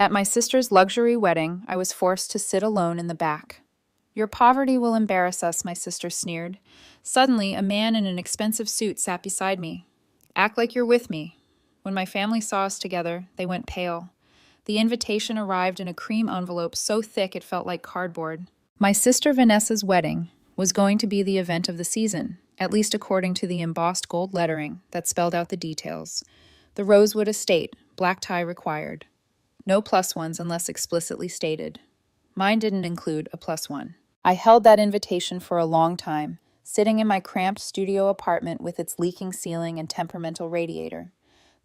At my sister's luxury wedding, I was forced to sit alone in the back. Your poverty will embarrass us, my sister sneered. Suddenly, a man in an expensive suit sat beside me. Act like you're with me. When my family saw us together, they went pale. The invitation arrived in a cream envelope so thick it felt like cardboard. My sister Vanessa's wedding was going to be the event of the season, at least according to the embossed gold lettering that spelled out the details. The Rosewood Estate, black tie required. No plus ones unless explicitly stated. Mine didn't include a plus one. I held that invitation for a long time, sitting in my cramped studio apartment with its leaking ceiling and temperamental radiator.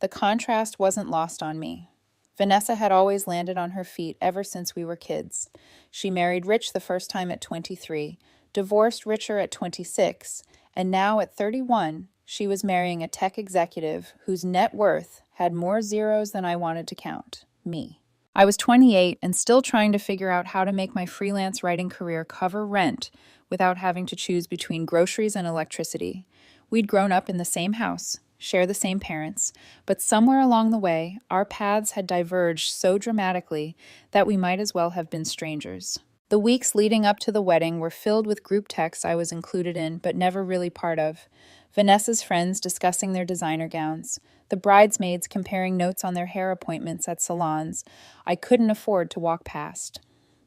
The contrast wasn't lost on me. Vanessa had always landed on her feet ever since we were kids. She married rich the first time at 23, divorced richer at 26, and now at 31, she was marrying a tech executive whose net worth had more zeros than I wanted to count, me. I was 28 and still trying to figure out how to make my freelance writing career cover rent without having to choose between groceries and electricity. We'd grown up in the same house, share the same parents, but somewhere along the way, our paths had diverged so dramatically that we might as well have been strangers. The weeks leading up to the wedding were filled with group texts I was included in but never really part of. Vanessa's friends discussing their designer gowns, the bridesmaids comparing notes on their hair appointments at salons I couldn't afford to walk past.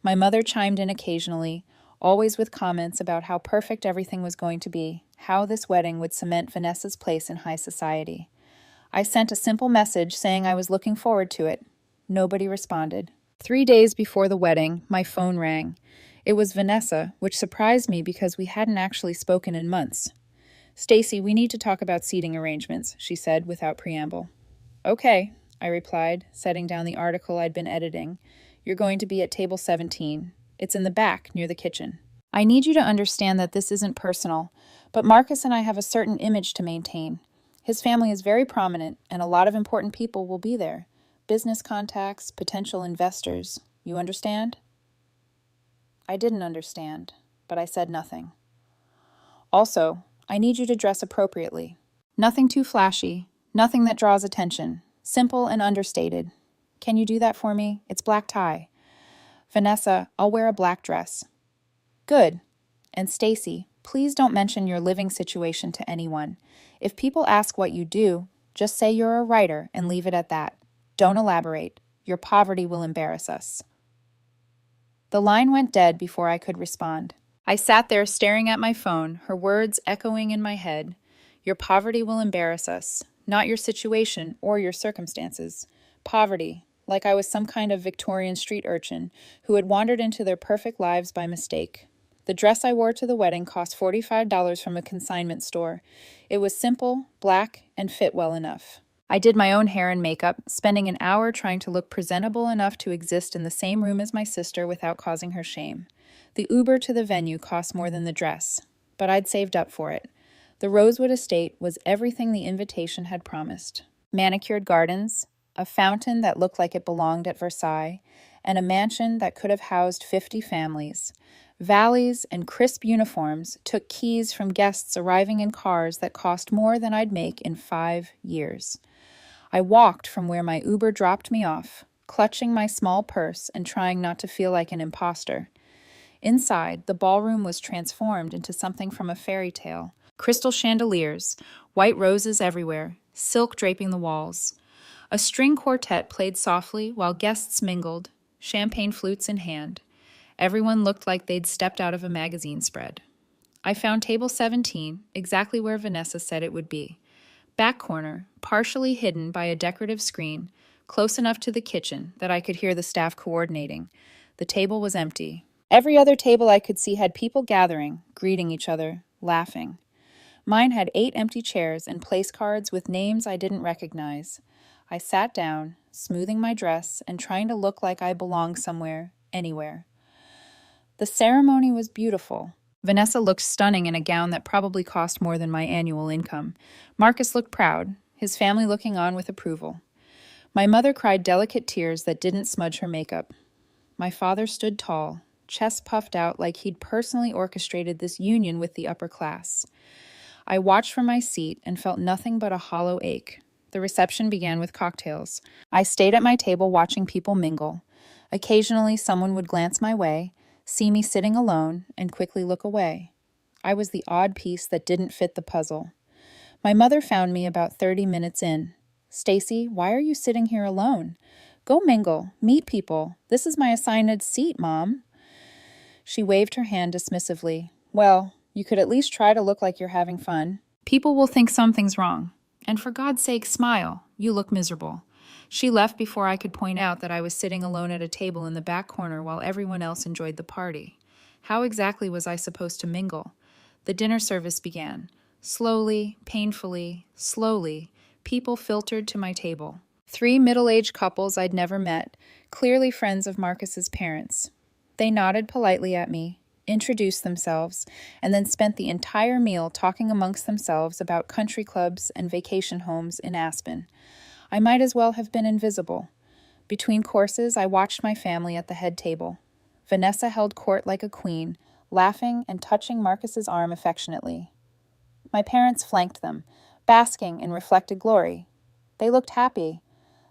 My mother chimed in occasionally, always with comments about how perfect everything was going to be, how this wedding would cement Vanessa's place in high society. I sent a simple message saying I was looking forward to it. Nobody responded. 3 days before the wedding, my phone rang. It was Vanessa, which surprised me because we hadn't actually spoken in months. "Stacy, we need to talk about seating arrangements," she said without preamble. "Okay," I replied, setting down the article I'd been editing. "You're going to be at table 17. It's in the back, near the kitchen. I need you to understand that this isn't personal, but Marcus and I have a certain image to maintain. His family is very prominent, and a lot of important people will be there. Business contacts, potential investors. You understand?" I didn't understand, but I said nothing. "Also, I need you to dress appropriately. Nothing too flashy, nothing that draws attention. Simple and understated. Can you do that for me? It's black tie. Vanessa, I'll wear a black dress." "Good. And Stacy, please don't mention your living situation to anyone. If people ask what you do, just say you're a writer and leave it at that. Don't elaborate. Your poverty will embarrass us." The line went dead before I could respond. I sat there staring at my phone, her words echoing in my head. Your poverty will embarrass us. Not your situation or your circumstances. Poverty, like I was some kind of Victorian street urchin who had wandered into their perfect lives by mistake. The dress I wore to the wedding cost $45 from a consignment store. It was simple, black, and fit well enough. I did my own hair and makeup, spending an hour trying to look presentable enough to exist in the same room as my sister without causing her shame. The Uber to the venue cost more than the dress, but I'd saved up for it. The Rosewood Estate was everything the invitation had promised. Manicured gardens, a fountain that looked like it belonged at Versailles, and a mansion that could have housed 50 families. Valleys and crisp uniforms took keys from guests arriving in cars that cost more than I'd make in 5 years. I walked from where my Uber dropped me off, clutching my small purse and trying not to feel like an imposter. Inside, the ballroom was transformed into something from a fairy tale. Crystal chandeliers, white roses everywhere, silk draping the walls. A string quartet played softly while guests mingled, champagne flutes in hand. Everyone looked like they'd stepped out of a magazine spread. I found table 17, exactly where Vanessa said it would be. Back corner, partially hidden by a decorative screen, close enough to the kitchen that I could hear the staff coordinating. The table was empty. Every other table I could see had people gathering, greeting each other, laughing. Mine had 8 empty chairs and place cards with names I didn't recognize. I sat down, smoothing my dress and trying to look like I belonged somewhere, anywhere. The ceremony was beautiful. Vanessa looked stunning in a gown that probably cost more than my annual income. Marcus looked proud, his family looking on with approval. My mother cried delicate tears that didn't smudge her makeup. My father stood tall, chest puffed out like he'd personally orchestrated this union with the upper class. I watched from my seat and felt nothing but a hollow ache. The reception began with cocktails. I stayed at my table watching people mingle. Occasionally, someone would glance my way, see me sitting alone, and quickly look away. I was the odd piece that didn't fit the puzzle. My mother found me about 30 minutes in. "Stacy, why are you sitting here alone? Go mingle, meet people. This is my assigned seat, Mom." She waved her hand dismissively. "Well, you could at least try to look like you're having fun. People will think something's wrong. And for God's sake, smile. You look miserable." She left before I could point out that I was sitting alone at a table in the back corner while everyone else enjoyed the party. How exactly was I supposed to mingle? The dinner service began. Slowly, painfully, slowly, people filtered to my table. 3 middle-aged couples I'd never met, clearly friends of Marcus's parents. They nodded politely at me, introduced themselves, and then spent the entire meal talking amongst themselves about country clubs and vacation homes in Aspen. I might as well have been invisible. Between courses, I watched my family at the head table. Vanessa held court like a queen, laughing and touching Marcus's arm affectionately. My parents flanked them, basking in reflected glory. They looked happy.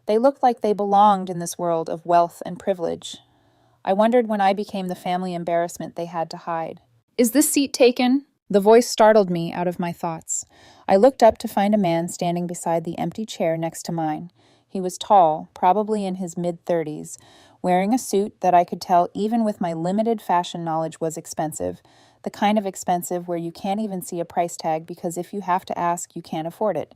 They looked like they belonged in this world of wealth and privilege. I wondered when I became the family embarrassment they had to hide. "Is this seat taken?" The voice startled me out of my thoughts. I looked up to find a man standing beside the empty chair next to mine. He was tall, probably in his mid-30s, wearing a suit that I could tell even with my limited fashion knowledge was expensive, the kind of expensive where you can't even see a price tag because if you have to ask, you can't afford it.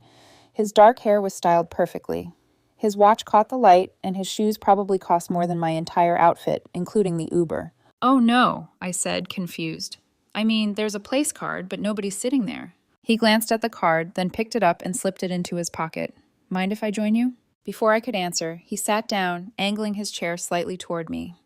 His dark hair was styled perfectly. His watch caught the light, and his shoes probably cost more than my entire outfit, including the Uber. "Oh no," I said, confused. "I mean, there's a place card, but nobody's sitting there." He glanced at the card, then picked it up and slipped it into his pocket. "Mind if I join you?" Before I could answer, he sat down, angling his chair slightly toward me.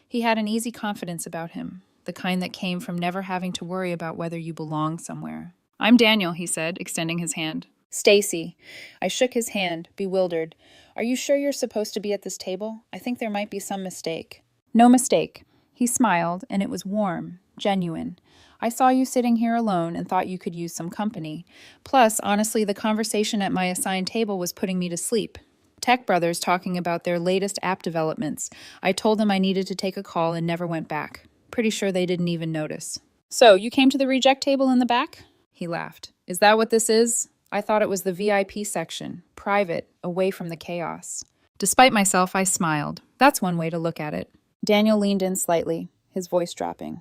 He had an easy confidence about him, the kind that came from never having to worry about whether you belong somewhere. "I'm Daniel," he said, extending his hand. "Stacy." I shook his hand, bewildered. "Are you sure you're supposed to be at this table? I think there might be some mistake." "No mistake." He smiled, and it was warm, genuine. "I saw you sitting here alone and thought you could use some company. Plus, honestly, the conversation at my assigned table was putting me to sleep. Tech brothers talking about their latest app developments. I told them I needed to take a call and never went back. Pretty sure they didn't even notice." "So, you came to the reject table in the back?" He laughed. "Is that what this is? I thought it was the VIP section, private, away from the chaos." Despite myself, I smiled. That's one way to look at it. Daniel leaned in slightly, his voice dropping.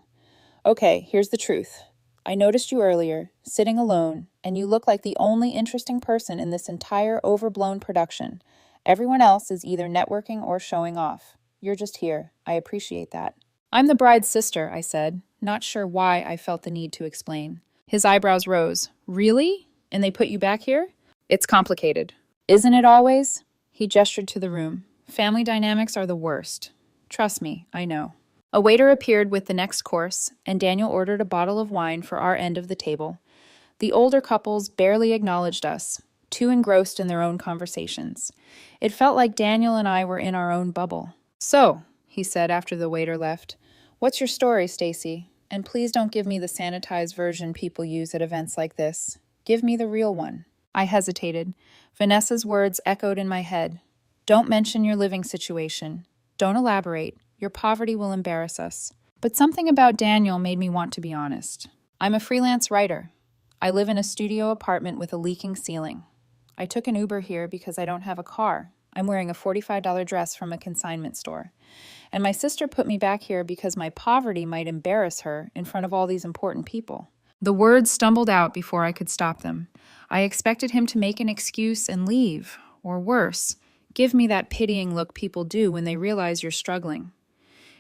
"Okay, here's the truth. I noticed you earlier, sitting alone, and you look like the only interesting person in this entire overblown production. Everyone else is either networking or showing off. You're just here. I appreciate that." "I'm the bride's sister," I said, not sure why I felt the need to explain. His eyebrows rose. "Really? And they put you back here?" "It's complicated." "Isn't it always?" He gestured to the room. "Family dynamics are the worst. Trust me, I know." A waiter appeared with the next course, and Daniel ordered a bottle of wine for our end of the table. The older couples barely acknowledged us, too engrossed in their own conversations. It felt like Daniel and I were in our own bubble. "So," he said after the waiter left, "what's your story, Stacy? And please don't give me the sanitized version people use at events like this. Give me the real one." I hesitated. Vanessa's words echoed in my head. "Don't mention your living situation. Don't elaborate. Your poverty will embarrass us." But something about Daniel made me want to be honest. "I'm a freelance writer. I live in a studio apartment with a leaking ceiling. I took an Uber here because I don't have a car. I'm wearing a $45 dress from a consignment store. And my sister put me back here because my poverty might embarrass her in front of all these important people." The words stumbled out before I could stop them. I expected him to make an excuse and leave, or worse, give me that pitying look people do when they realize you're struggling.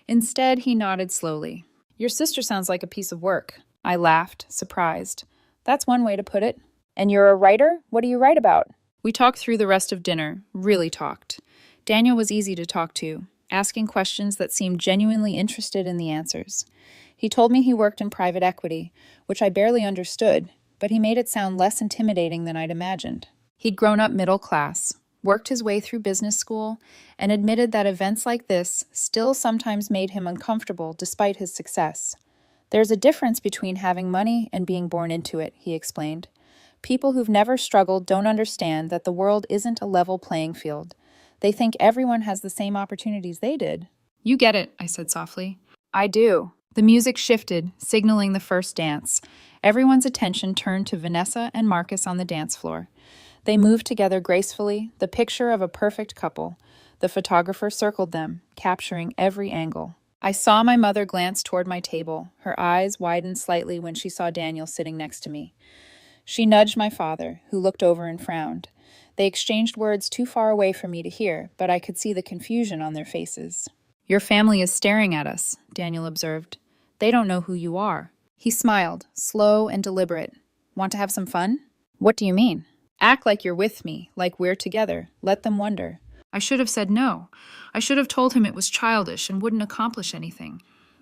Instead, he nodded slowly. "Your sister sounds like a piece of work." I laughed, surprised. "That's one way to put it." "And you're a writer? What do you write about?" We talked through the rest of dinner, really talked. Daniel was easy to talk to, asking questions that seemed genuinely interested in the answers. He told me he worked in private equity, which I barely understood, but he made it sound less intimidating than I'd imagined. He'd grown up middle class, worked his way through business school, and admitted that events like this still sometimes made him uncomfortable despite his success. "There's a difference between having money and being born into it," he explained. People who've never struggled don't understand that the world isn't a level playing field. They think everyone has the same opportunities they did. You get it, I said softly. I do. The music shifted, signaling the first dance. Everyone's attention turned to Vanessa and Marcus on the dance floor. They moved together gracefully, the picture of a perfect couple. The photographer circled them, capturing every angle. I saw my mother glance toward my table. Her eyes widened slightly when she saw Daniel sitting next to me. She nudged my father, who looked over and frowned. They exchanged words too far away for me to hear, but I could see the confusion on their faces. Your family is staring at us, Daniel observed. They don't know who you are. He smiled, slow and deliberate. Want to have some fun? What do you mean? Act like you're with me, like we're together. Let them wonder. I should have said no. I should have told him it was childish and wouldn't accomplish anything.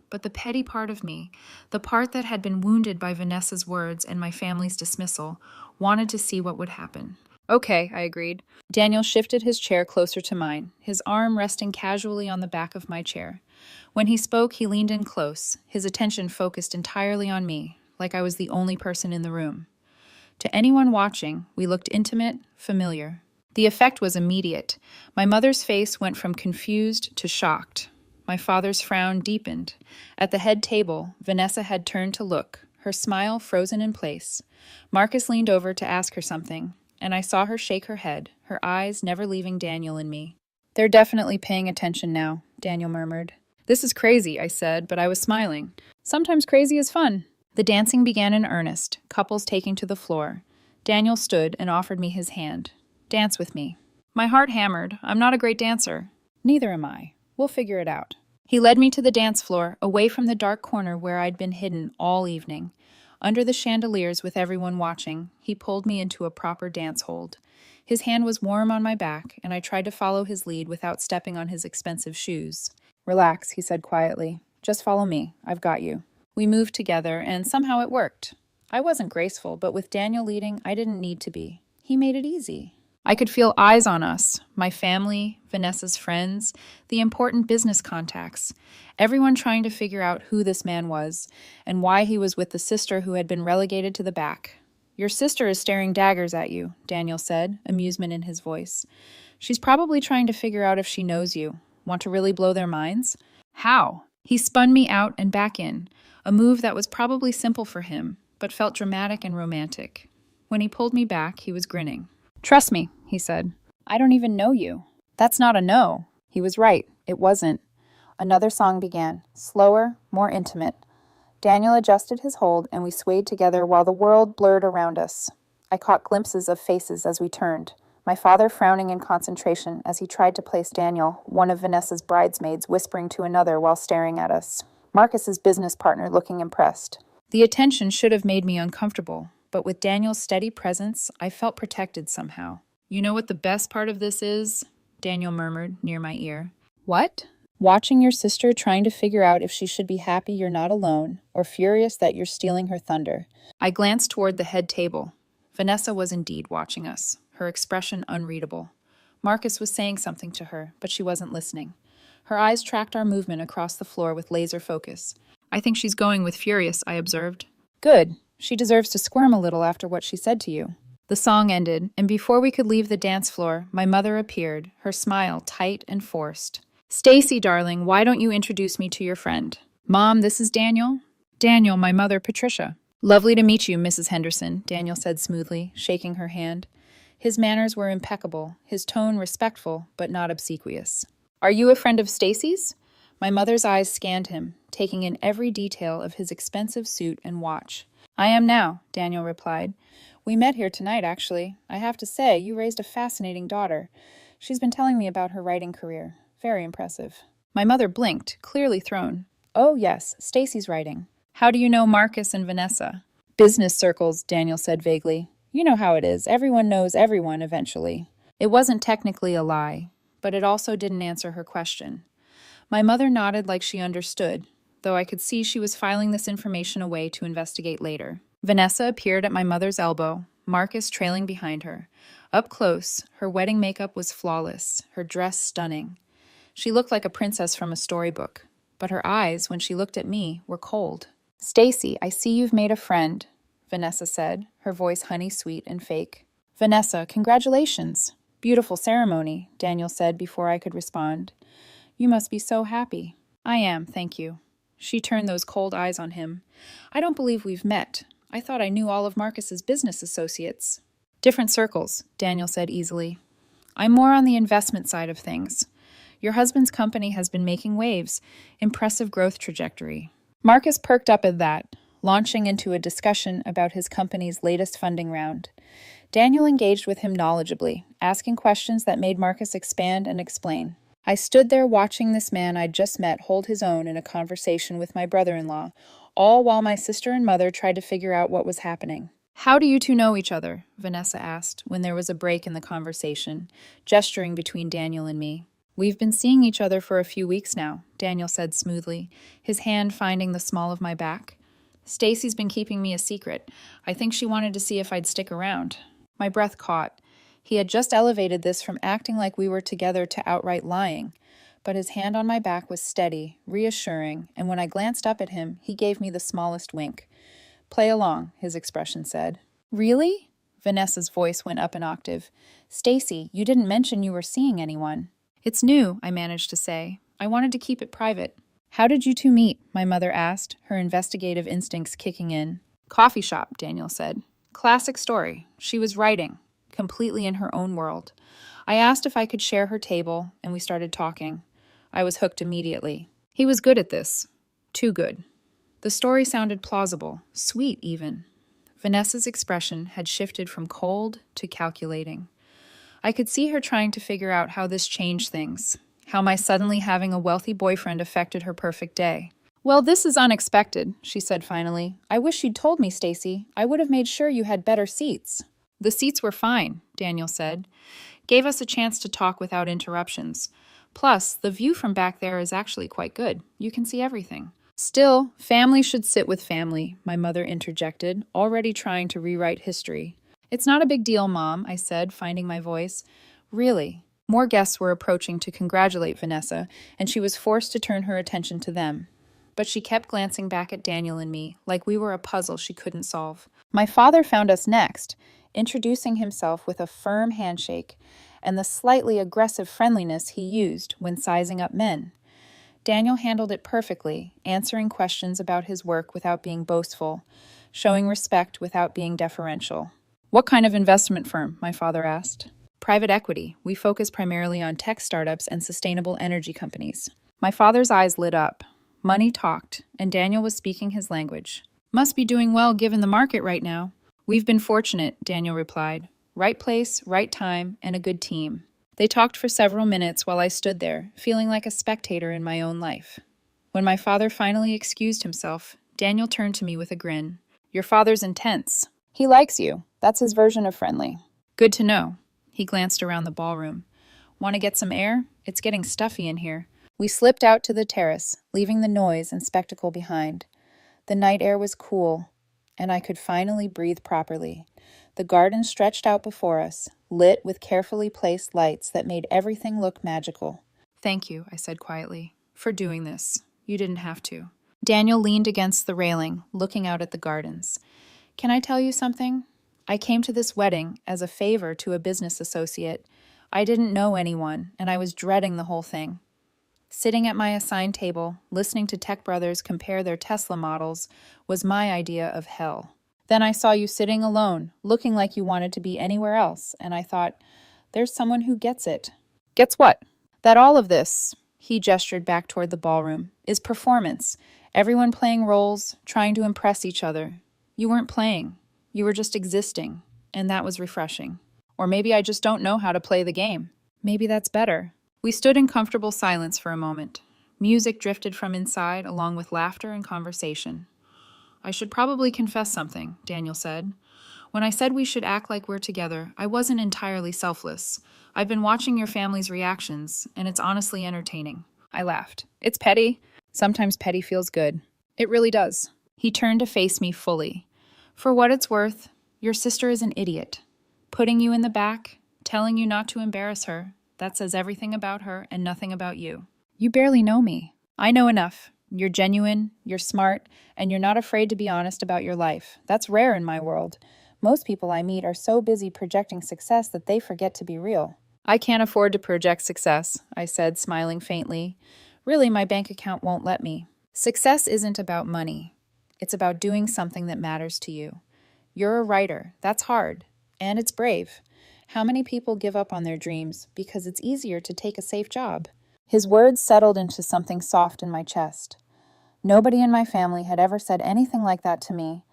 But the petty part of me, the part that had been wounded by Vanessa's words and my family's dismissal, wanted to see what would happen. Okay, I agreed. Daniel shifted his chair closer to mine, his arm resting casually on the back of my chair. When he spoke, he leaned in close, his attention focused entirely on me, like I was the only person in the room. To anyone watching, we looked intimate, familiar. The effect was immediate. My mother's face went from confused to shocked. My father's frown deepened. At the head table, Vanessa had turned to look, her smile frozen in place. Marcus leaned over to ask her something, and I saw her shake her head, her eyes never leaving Daniel and me. They're definitely paying attention now, Daniel murmured. This is crazy, I said, but I was smiling. Sometimes crazy is fun. The dancing began in earnest, couples taking to the floor. Daniel stood and offered me his hand. Dance with me. My heart hammered. I'm not a great dancer. Neither am I. We'll figure it out. He led me to the dance floor, away from the dark corner where I'd been hidden all evening. Under the chandeliers with everyone watching, he pulled me into a proper dance hold. His hand was warm on my back, and I tried to follow his lead without stepping on his expensive shoes. Relax, he said quietly. Just follow me. I've got you. We moved together, and somehow it worked. I wasn't graceful, but with Daniel leading, I didn't need to be. He made it easy. I could feel eyes on us, my family, Vanessa's friends, the important business contacts, everyone trying to figure out who this man was and why he was with the sister who had been relegated to the back. Your sister is staring daggers at you, Daniel said, amusement in his voice. She's probably trying to figure out if she knows you. Want to really blow their minds? How? He spun me out and back in, a move that was probably simple for him, but felt dramatic and romantic. When he pulled me back, he was grinning. Trust me, he said. I don't even know you. That's not a no. He was right. It wasn't. Another song began, slower, more intimate. Daniel adjusted his hold, and we swayed together while the world blurred around us. I caught glimpses of faces as we turned, my father frowning in concentration as he tried to place Daniel, one of Vanessa's bridesmaids, whispering to another while staring at us. Marcus's business partner looking impressed. The attention should have made me uncomfortable, but with Daniel's steady presence, I felt protected somehow. You know what the best part of this is? Daniel murmured near my ear. What? Watching your sister trying to figure out if she should be happy you're not alone, or furious that you're stealing her thunder. I glanced toward the head table. Vanessa was indeed watching us, her expression unreadable. Marcus was saying something to her, but she wasn't listening. Her eyes tracked our movement across the floor with laser focus. I think she's going with furious, I observed. Good. She deserves to squirm a little after what she said to you. The song ended, and before we could leave the dance floor, my mother appeared, her smile tight and forced. Stacy, darling, why don't you introduce me to your friend? Mom, this is Daniel. Daniel, my mother, Patricia. Lovely to meet you, Mrs. Henderson, Daniel said smoothly, shaking her hand. His manners were impeccable, his tone respectful, but not obsequious. Are you a friend of Stacy's? My mother's eyes scanned him, taking in every detail of his expensive suit and watch. I am now, Daniel replied. We met here tonight, actually. I have to say, you raised a fascinating daughter. She's been telling me about her writing career. Very impressive. My mother blinked, clearly thrown. Oh, yes, Stacy's writing. How do you know Marcus and Vanessa? Business circles, Daniel said vaguely. You know how it is. Everyone knows everyone eventually. It wasn't technically a lie, but it also didn't answer her question. My mother nodded like she understood, though I could see she was filing this information away to investigate later. Vanessa appeared at my mother's elbow, Marcus trailing behind her. Up close, her wedding makeup was flawless, her dress stunning. She looked like a princess from a storybook, but her eyes, when she looked at me, were cold. Stacy, I see you've made a friend. Vanessa said, her voice honey-sweet and fake. Vanessa, congratulations. Beautiful ceremony, Daniel said before I could respond. You must be so happy. I am, thank you. She turned those cold eyes on him. I don't believe we've met. I thought I knew all of Marcus's business associates. Different circles, Daniel said easily. I'm more on the investment side of things. Your husband's company has been making waves. Impressive growth trajectory. Marcus perked up at that, launching into a discussion about his company's latest funding round. Daniel engaged with him knowledgeably, asking questions that made Marcus expand and explain. I stood there watching this man I'd just met hold his own in a conversation with my brother-in-law, all while my sister and mother tried to figure out what was happening. How do you two know each other? Vanessa asked when there was a break in the conversation, gesturing between Daniel and me. We've been seeing each other for a few weeks now, Daniel said smoothly, his hand finding the small of my back. Stacy's been keeping me a secret. I think she wanted to see if I'd stick around. My breath caught. He had just elevated this from acting like we were together to outright lying, but his hand on my back was steady, reassuring, and when I glanced up at him, he gave me the smallest wink. Play along, his expression said. Really? Vanessa's voice went up an octave. Stacy, you didn't mention you were seeing anyone. It's new, I managed to say. I wanted to keep it private. How did you two meet? My mother asked, her investigative instincts kicking in. Coffee shop, Daniel said. Classic story. She was writing, completely in her own world. I asked if I could share her table, and we started talking. I was hooked immediately. He was good at this. Too good. The story sounded plausible, sweet even. Vanessa's expression had shifted from cold to calculating. I could see her trying to figure out how this changed things, how my suddenly having a wealthy boyfriend affected her perfect day. Well, this is unexpected, she said finally. I wish you'd told me, Stacy. I would have made sure you had better seats. The seats were fine, Daniel said. Gave us a chance to talk without interruptions. Plus, the view from back there is actually quite good. You can see everything. Still, family should sit with family, my mother interjected, already trying to rewrite history. It's not a big deal, Mom, I said, finding my voice. Really? More guests were approaching to congratulate Vanessa, and she was forced to turn her attention to them. But she kept glancing back at Daniel and me, like we were a puzzle she couldn't solve. My father found us next, introducing himself with a firm handshake and the slightly aggressive friendliness he used when sizing up men. Daniel handled it perfectly, answering questions about his work without being boastful, showing respect without being deferential. What kind of investment firm? My father asked. Private equity. We focus primarily on tech startups and sustainable energy companies. My father's eyes lit up. Money talked, and Daniel was speaking his language. Must be doing well given the market right now. We've been fortunate, Daniel replied. Right place, right time, and a good team. They talked for several minutes while I stood there, feeling like a spectator in my own life. When my father finally excused himself, Daniel turned to me with a grin. Your father's intense. He likes you. That's his version of friendly. Good to know. He glanced around the ballroom. Want to get some air? It's getting stuffy in here. We slipped out to the terrace, leaving the noise and spectacle behind. The night air was cool, and I could finally breathe properly. The garden stretched out before us, lit with carefully placed lights that made everything look magical. Thank you, I said quietly, for doing this. You didn't have to. Daniel leaned against the railing, looking out at the gardens. Can I tell you something? I came to this wedding as a favor to a business associate. I didn't know anyone, and I was dreading the whole thing. Sitting at my assigned table, listening to tech brothers compare their Tesla models, was my idea of hell. Then I saw you sitting alone, looking like you wanted to be anywhere else, and I thought, there's someone who gets it. Gets what? That all of this, he gestured back toward the ballroom, is performance. Everyone playing roles, trying to impress each other. You weren't playing. You were just existing, and that was refreshing. Or maybe I just don't know how to play the game. Maybe that's better. We stood in comfortable silence for a moment. Music drifted from inside, along with laughter and conversation. I should probably confess something, Daniel said. When I said we should act like we're together, I wasn't entirely selfless. I've been watching your family's reactions, and it's honestly entertaining. I laughed. It's petty. Sometimes petty feels good. It really does. He turned to face me fully. For what it's worth, your sister is an idiot. Putting you in the back, telling you not to embarrass her, that says everything about her and nothing about you. You barely know me. I know enough. You're genuine, you're smart, and you're not afraid to be honest about your life. That's rare in my world. Most people I meet are so busy projecting success that they forget to be real. I can't afford to project success, I said, smiling faintly. Really, my bank account won't let me. Success isn't about money. It's about doing something that matters to you. You're a writer. That's hard. And it's brave. How many people give up on their dreams because it's easier to take a safe job? His words settled into something soft in my chest. Nobody in my family had ever said anything like that to me.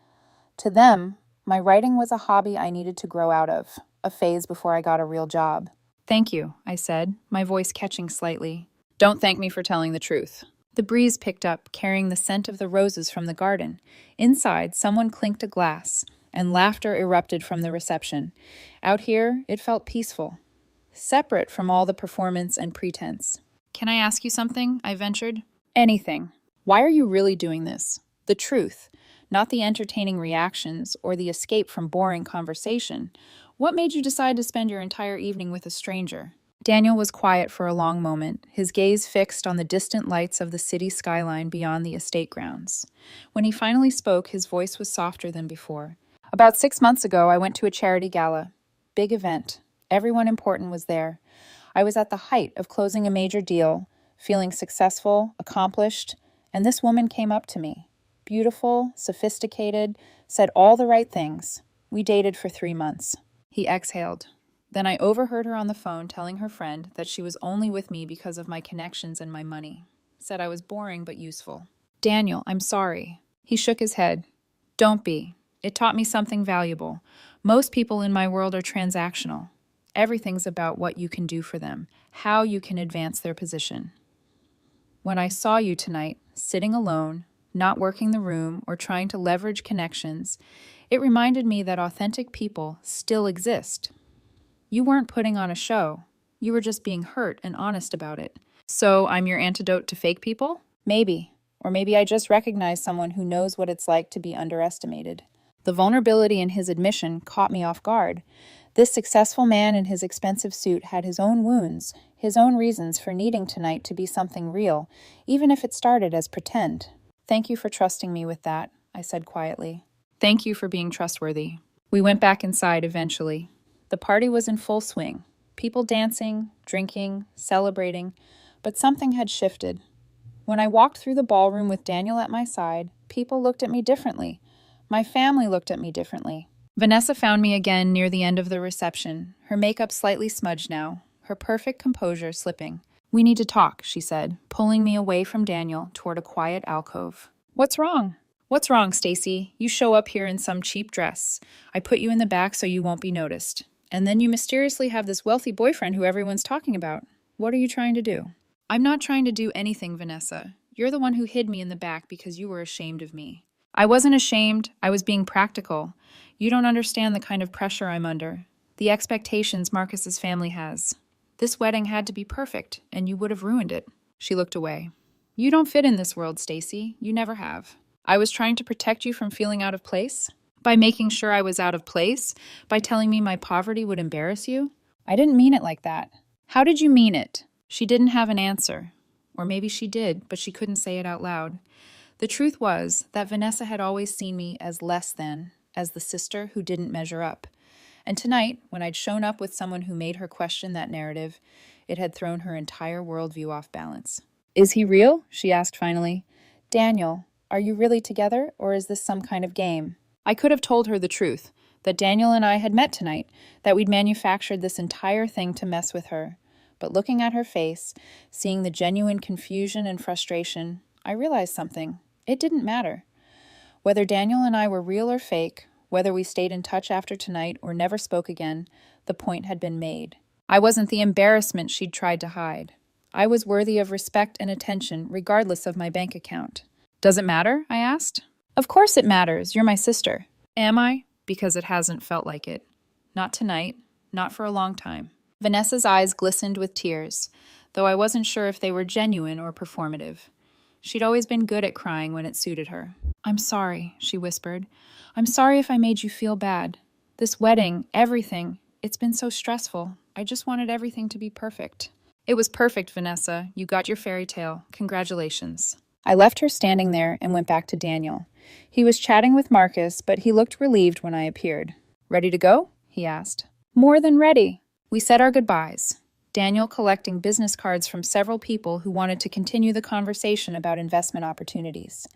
To them, my writing was a hobby I needed to grow out of, a phase before I got a real job. Thank you, I said, my voice catching slightly. Don't thank me for telling the truth. The breeze picked up, carrying the scent of the roses from the garden. Inside, someone clinked a glass, and laughter erupted from the reception. Out here, it felt peaceful, separate from all the performance and pretense. Can I ask you something? I ventured. Anything. Why are you really doing this? The truth, not the entertaining reactions or the escape from boring conversation. What made you decide to spend your entire evening with a stranger? Daniel was quiet for a long moment, his gaze fixed on the distant lights of the city skyline beyond the estate grounds. When he finally spoke, his voice was softer than before. About 6 months ago, I went to a charity gala. Big event. Everyone important was there. I was at the height of closing a major deal, feeling successful, accomplished, and this woman came up to me. Beautiful, sophisticated, said all the right things. We dated for 3 months. He exhaled. Then I overheard her on the phone telling her friend that she was only with me because of my connections and my money. Said I was boring but useful. Daniel, I'm sorry. He shook his head. Don't be. It taught me something valuable. Most people in my world are transactional. Everything's about what you can do for them, how you can advance their position. When I saw you tonight, sitting alone, not working the room or trying to leverage connections, it reminded me that authentic people still exist. You weren't putting on a show. You were just being hurt and honest about it. So I'm your antidote to fake people? Maybe. Or maybe I just recognize someone who knows what it's like to be underestimated. The vulnerability in his admission caught me off guard. This successful man in his expensive suit had his own wounds, his own reasons for needing tonight to be something real, even if it started as pretend. Thank you for trusting me with that, I said quietly. Thank you for being trustworthy. We went back inside eventually. The party was in full swing. People dancing, drinking, celebrating, but something had shifted. When I walked through the ballroom with Daniel at my side, people looked at me differently. My family looked at me differently. Vanessa found me again near the end of the reception, her makeup slightly smudged now, her perfect composure slipping. We need to talk, she said, pulling me away from Daniel toward a quiet alcove. What's wrong? What's wrong, Stacy? You show up here in some cheap dress. I put you in the back so you won't be noticed. And then you mysteriously have this wealthy boyfriend who everyone's talking about. What are you trying to do? I'm not trying to do anything, Vanessa. You're the one who hid me in the back because you were ashamed of me. I wasn't ashamed. I was being practical. You don't understand the kind of pressure I'm under. The expectations Marcus's family has. This wedding had to be perfect, and you would have ruined it. She looked away. You don't fit in this world, Stacy. You never have. I was trying to protect you from feeling out of place? By making sure I was out of place? By telling me my poverty would embarrass you? I didn't mean it like that. How did you mean it? She didn't have an answer. Or maybe she did, but she couldn't say it out loud. The truth was that Vanessa had always seen me as less than, as the sister who didn't measure up. And tonight, when I'd shown up with someone who made her question that narrative, it had thrown her entire worldview off balance. Is he real? She asked finally. Daniel, are you really together, or is this some kind of game? I could have told her the truth, that Daniel and I had met tonight, that we'd manufactured this entire thing to mess with her. But looking at her face, seeing the genuine confusion and frustration, I realized something. It didn't matter. Whether Daniel and I were real or fake, whether we stayed in touch after tonight or never spoke again, the point had been made. I wasn't the embarrassment she'd tried to hide. I was worthy of respect and attention regardless of my bank account. Does it matter? I asked. Of course it matters. You're my sister. Am I? Because it hasn't felt like it. Not tonight. Not for a long time. Vanessa's eyes glistened with tears, though I wasn't sure if they were genuine or performative. She'd always been good at crying when it suited her. I'm sorry, she whispered. I'm sorry if I made you feel bad. This wedding, everything, it's been so stressful. I just wanted everything to be perfect. It was perfect, Vanessa. You got your fairy tale. Congratulations. I left her standing there and went back to Daniel. He was chatting with Marcus, but he looked relieved when I appeared. "Ready to go?" he asked. "More than ready." We said our goodbyes, Daniel collecting business cards from several people who wanted to continue the conversation about investment opportunities.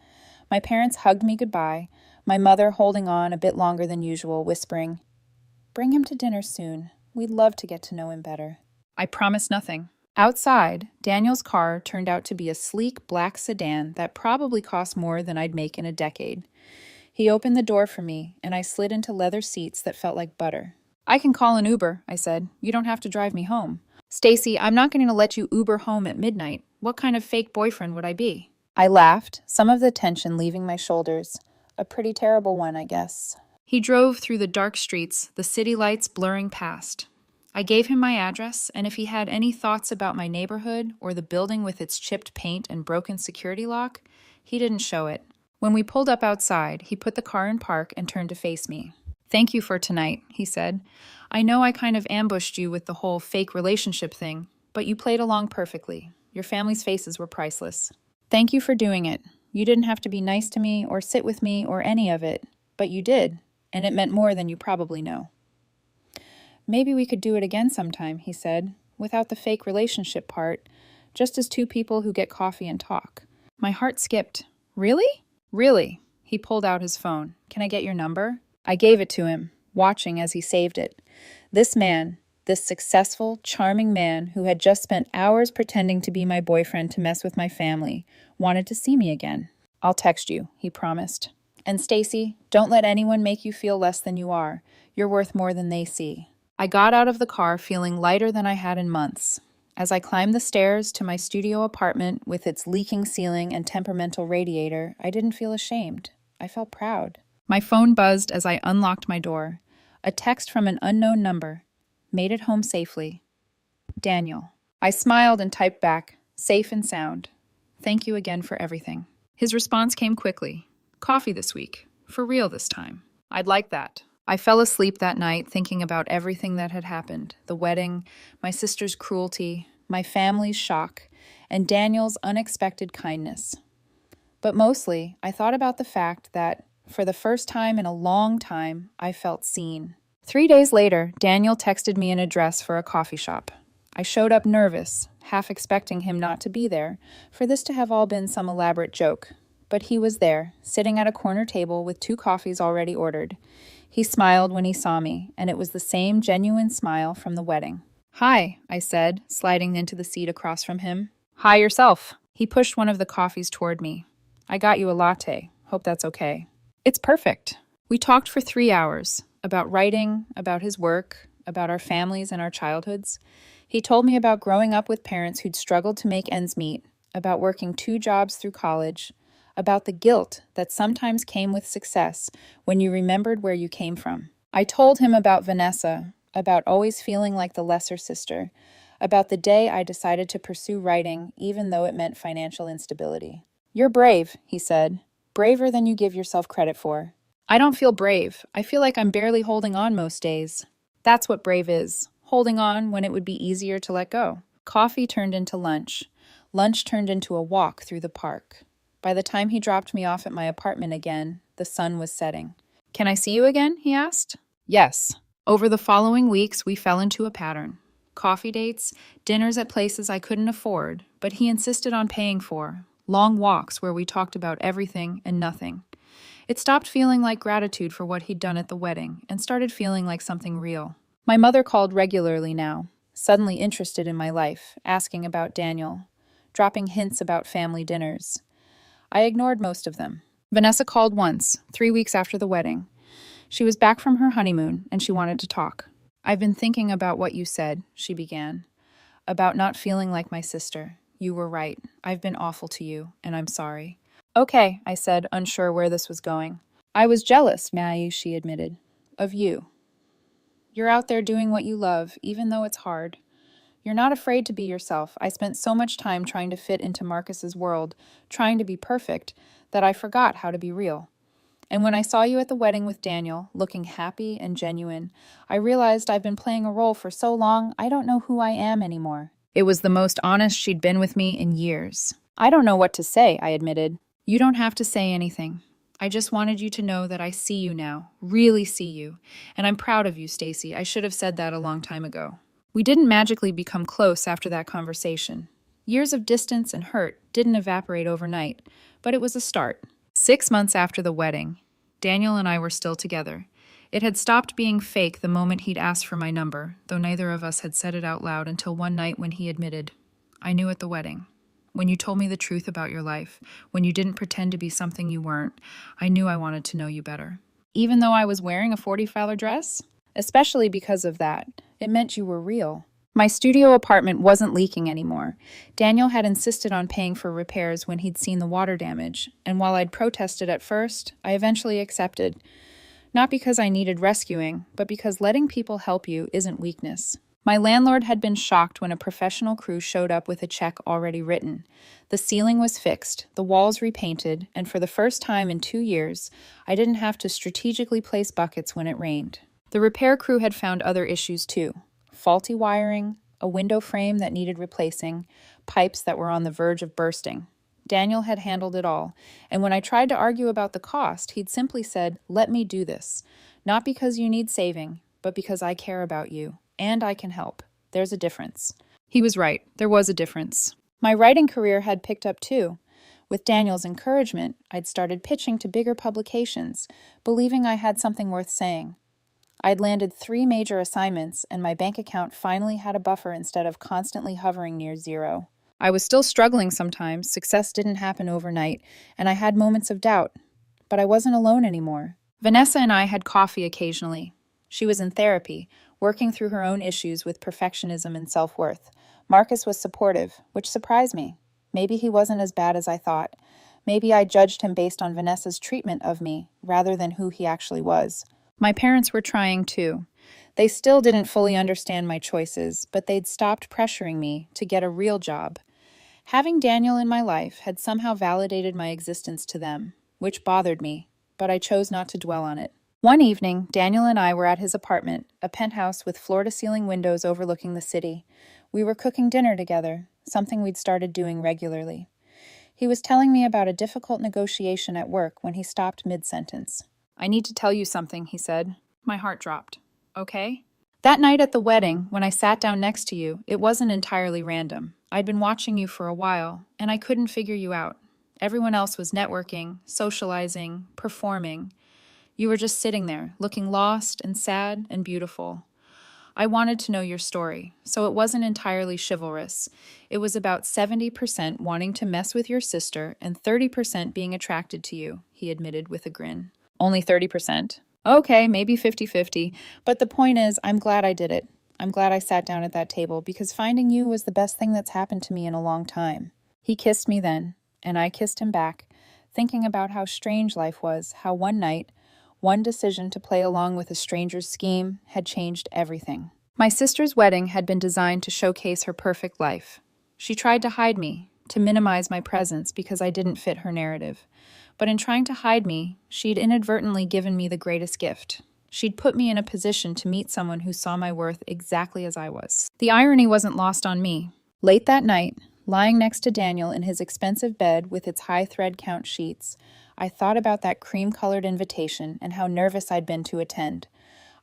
My parents hugged me goodbye, my mother holding on a bit longer than usual, whispering, "Bring him to dinner soon. We'd love to get to know him better." I promised nothing. Outside, Daniel's car turned out to be a sleek black sedan that probably cost more than I'd make in a decade. He opened the door for me, and I slid into leather seats that felt like butter. "I can call an Uber," I said. "You don't have to drive me home." "Stacy, I'm not going to let you Uber home at midnight. What kind of fake boyfriend would I be?" I laughed, some of the tension leaving my shoulders. A pretty terrible one, I guess. He drove through the dark streets, the city lights blurring past. I gave him my address, and if he had any thoughts about my neighborhood or the building with its chipped paint and broken security lock, he didn't show it. When we pulled up outside, he put the car in park and turned to face me. "Thank you for tonight," he said. "I know I kind of ambushed you with the whole fake relationship thing, but you played along perfectly. Your family's faces were priceless. Thank you for doing it. You didn't have to be nice to me or sit with me or any of it, but you did, and it meant more than you probably know." "Maybe we could do it again sometime," he said, without the fake relationship part, just as two people who get coffee and talk. My heart skipped. "Really?" "Really." He pulled out his phone. "Can I get your number?" I gave it to him, watching as he saved it. This man, this successful, charming man who had just spent hours pretending to be my boyfriend to mess with my family, wanted to see me again. "I'll text you," he promised. "And Stacy, don't let anyone make you feel less than you are. You're worth more than they see." I got out of the car feeling lighter than I had in months. As I climbed the stairs to my studio apartment with its leaking ceiling and temperamental radiator, I didn't feel ashamed. I felt proud. My phone buzzed as I unlocked my door. A text from an unknown number. "Made it home safely. Daniel." I smiled and typed back, "Safe and sound. Thank you again for everything." His response came quickly. "Coffee this week. For real this time." I'd like that. I fell asleep that night thinking about everything that had happened, the wedding, my sister's cruelty, my family's shock, and Daniel's unexpected kindness. But mostly, I thought about the fact that, for the first time in a long time, I felt seen. 3 days later, Daniel texted me an address for a coffee shop. I showed up nervous, half expecting him not to be there, for this to have all been some elaborate joke. But he was there, sitting at a corner table with 2 coffees already ordered. He smiled when he saw me, and it was the same genuine smile from the wedding. "Hi," I said, sliding into the seat across from him. "Hi yourself." He pushed one of the coffees toward me. "I got you a latte. Hope that's okay." "It's perfect." We talked for 3 hours, about writing, about his work, about our families and our childhoods. He told me about growing up with parents who'd struggled to make ends meet, about working 2 jobs through college, about the guilt that sometimes came with success when you remembered where you came from. I told him about Vanessa, about always feeling like the lesser sister, about the day I decided to pursue writing even though it meant financial instability. "You're brave," he said, "braver than you give yourself credit for." "I don't feel brave. I feel like I'm barely holding on most days." That's what brave is, holding on when it would be easier to let go. Coffee turned into lunch. Lunch turned into a walk through the park. By the time he dropped me off at my apartment again, the sun was setting. "Can I see you again?" he asked. Yes. Over the following weeks, we fell into a pattern. Coffee dates, dinners at places I couldn't afford, but he insisted on paying for, long walks where we talked about everything and nothing. It stopped feeling like gratitude for what he'd done at the wedding and started feeling like something real. My mother called regularly now, suddenly interested in my life, asking about Daniel, dropping hints about family dinners. I ignored most of them. Vanessa called once, 3 weeks after the wedding. She was back from her honeymoon, and she wanted to talk. "I've been thinking about what you said," she began. "About not feeling like my sister. You were right. I've been awful to you, and I'm sorry." "Okay," I said, unsure where this was going. "I was jealous, Mayu," she admitted. "Of you. You're out there doing what you love, even though it's hard. You're not afraid to be yourself. I spent so much time trying to fit into Marcus's world, trying to be perfect, that I forgot how to be real. And when I saw you at the wedding with Daniel, looking happy and genuine, I realized I've been playing a role for so long, I don't know who I am anymore." It was the most honest she'd been with me in years. I don't know what to say, I admitted. You don't have to say anything. I just wanted you to know that I see you now, really see you. And I'm proud of you, Stacy. I should have said that a long time ago. We didn't magically become close after that conversation. Years of distance and hurt didn't evaporate overnight, but it was a start. 6 months after the wedding, Daniel and I were still together. It had stopped being fake the moment he'd asked for my number, though neither of us had said it out loud until one night when he admitted, I knew at the wedding. When you told me the truth about your life, when you didn't pretend to be something you weren't, I knew I wanted to know you better. Even though I was wearing a $40 dress? Especially because of that. It meant you were real. My studio apartment wasn't leaking anymore. Daniel had insisted on paying for repairs when he'd seen the water damage, and while I'd protested at first, I eventually accepted. Not because I needed rescuing, but because letting people help you isn't weakness. My landlord had been shocked when a professional crew showed up with a check already written. The ceiling was fixed, the walls repainted, and for the first time in 2 years, I didn't have to strategically place buckets when it rained. The repair crew had found other issues too. Faulty wiring, a window frame that needed replacing, pipes that were on the verge of bursting. Daniel had handled it all, and when I tried to argue about the cost, he'd simply said, let me do this. Not because you need saving, but because I care about you. And I can help. There's a difference. He was right. There was a difference. My writing career had picked up too. With Daniel's encouragement, I'd started pitching to bigger publications, believing I had something worth saying. I'd landed 3 major assignments, and my bank account finally had a buffer instead of constantly hovering near zero. I was still struggling sometimes. Success didn't happen overnight, and I had moments of doubt. But I wasn't alone anymore. Vanessa and I had coffee occasionally. She was in therapy, working through her own issues with perfectionism and self-worth. Marcus was supportive, which surprised me. Maybe he wasn't as bad as I thought. Maybe I judged him based on Vanessa's treatment of me, rather than who he actually was. My parents were trying too. They still didn't fully understand my choices, but they'd stopped pressuring me to get a real job. Having Daniel in my life had somehow validated my existence to them, which bothered me, but I chose not to dwell on it. One evening, Daniel and I were at his apartment, a penthouse with floor-to-ceiling windows overlooking the city. We were cooking dinner together, something we'd started doing regularly. He was telling me about a difficult negotiation at work when he stopped mid-sentence. I need to tell you something, he said. My heart dropped. Okay? That night at the wedding, when I sat down next to you, it wasn't entirely random. I'd been watching you for a while, and I couldn't figure you out. Everyone else was networking, socializing, performing. You were just sitting there, looking lost and sad and beautiful. I wanted to know your story, so it wasn't entirely chivalrous. It was about 70% wanting to mess with your sister and 30% being attracted to you, he admitted with a grin. Only 30%? Okay, maybe 50-50, but the point is, I'm glad I did it. I'm glad I sat down at that table because finding you was the best thing that's happened to me in a long time. He kissed me then, and I kissed him back, thinking about how strange life was, how one night, one decision to play along with a stranger's scheme had changed everything. My sister's wedding had been designed to showcase her perfect life. She tried to hide me, to minimize my presence because I didn't fit her narrative. But in trying to hide me, she'd inadvertently given me the greatest gift. She'd put me in a position to meet someone who saw my worth exactly as I was. The irony wasn't lost on me. Late that night, lying next to Daniel in his expensive bed with its high thread count sheets, I thought about that cream-colored invitation and how nervous I'd been to attend.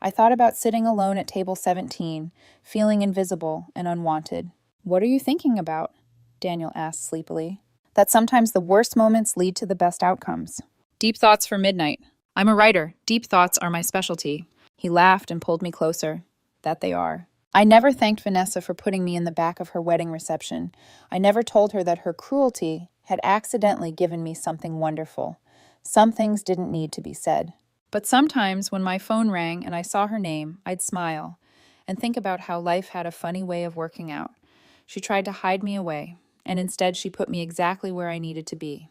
I thought about sitting alone at table 17, feeling invisible and unwanted. What are you thinking about? Daniel asked sleepily. That sometimes the worst moments lead to the best outcomes. Deep thoughts for midnight. I'm a writer. Deep thoughts are my specialty. He laughed and pulled me closer. That they are. I never thanked Vanessa for putting me in the back of her wedding reception. I never told her that her cruelty had accidentally given me something wonderful. Some things didn't need to be said. But sometimes when my phone rang and I saw her name, I'd smile and think about how life had a funny way of working out. She tried to hide me away, and instead she put me exactly where I needed to be.